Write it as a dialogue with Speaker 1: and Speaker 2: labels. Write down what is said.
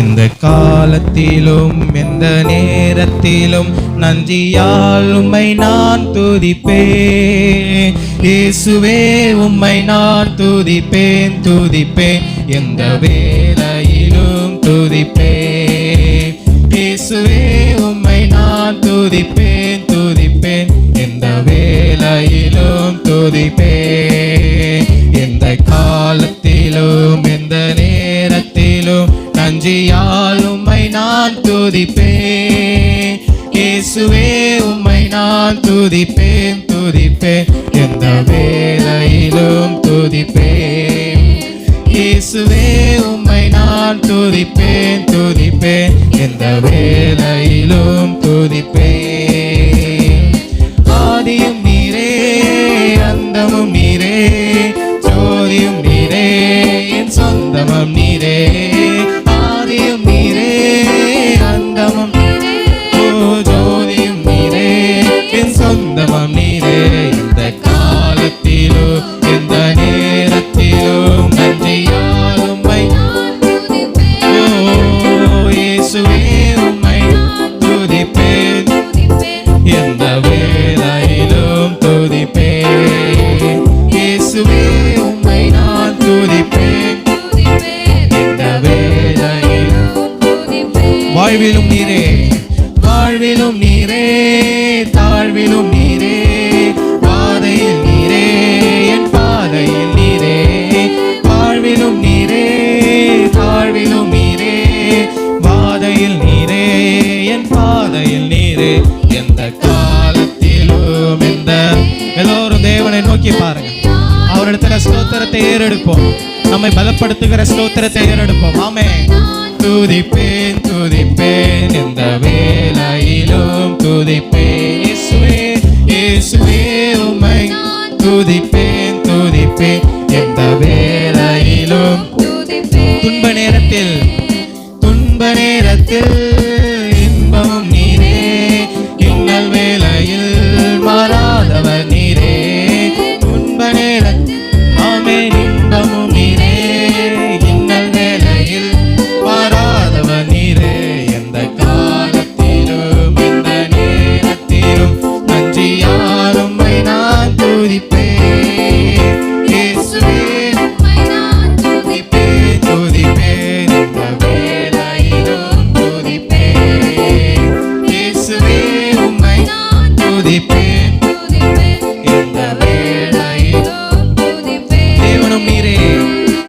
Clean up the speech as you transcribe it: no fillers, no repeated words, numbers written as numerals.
Speaker 1: எந்த காலத்திலும் எந்த நேரத்திலும் நன்றியால் உம்மை நான் துதிப்பேன். இயேசுவே உம்மை நான் துதிப்பேன் துதிப்பேன், எந்த வேளையிலும் துதிப்பேன். இயேசுவே உம்மை நான் துதிப்பேன் துதிப்பேன், எந்த வேளையிலும் துதிப்பேன். எந்த காலத்திலும் எந்த நேரத்திலும் நன்றியால் உம்மை நான் துதிப்பேன். இயேசுவே உம்மை நான் துதிப்பேன் துதிப்பேன், எந்த வேளையிலும் துதிப்பேன். இயேசுவே உம்மை நான் துதிப்பேன் துதிப்பேன், எந்த வேளையிலும் துதிப்பேன். ஆதியும் நீரே அந்தமும் நீரே, ஜோதியும் நீரே என் சொந்தமும் நீரே. ஆதியும் நீரே அந்தமும் நீரே, ஓ ஜோதியும் நீரே என் சொந்தமும் நீரே. இந்த காலத்திலும் எந்த நேரத்திலும் நன்றியால் உம்மை, ஓ இயேசுவே உம்மை துதிப்பேன், எந்த வேளையிலும் துதிப்பேன். இயேசுவே உம்மை நான் துதிப்பேன், எந்த வேளையிலும். வாழ்விலும் நீரே வாழ்விலும் நீரே, தாழ்விலும் நீரே, பாதையில் நீரே என் பாதையில் நீரே. வாழ்விலும் நீரே தாழ்விலும் நீரே, பாதையில் நீரே என் பாதையில் நீரே. எந்த காலத்திலும் எந்த, எல்லோரும் தேவனை நோக்கி பாருங்க, அவரிடத்துல ஸ்தோத்திரத்தை ஏறெடுப்போம், நம்மை பலப்படுத்துகிற ஸ்தோத்திரத்தை ஏறெடுப்போம். ஆமென். துதிப்பேன் துதிப்பேன், எந்த வேளையிலும் துதிப்பேன். இயேசுவே இயேசுவே உம்மை துதிப்பேன் துதிப்பேன், எந்த வேளையிலும். துன்ப நேரத்தில்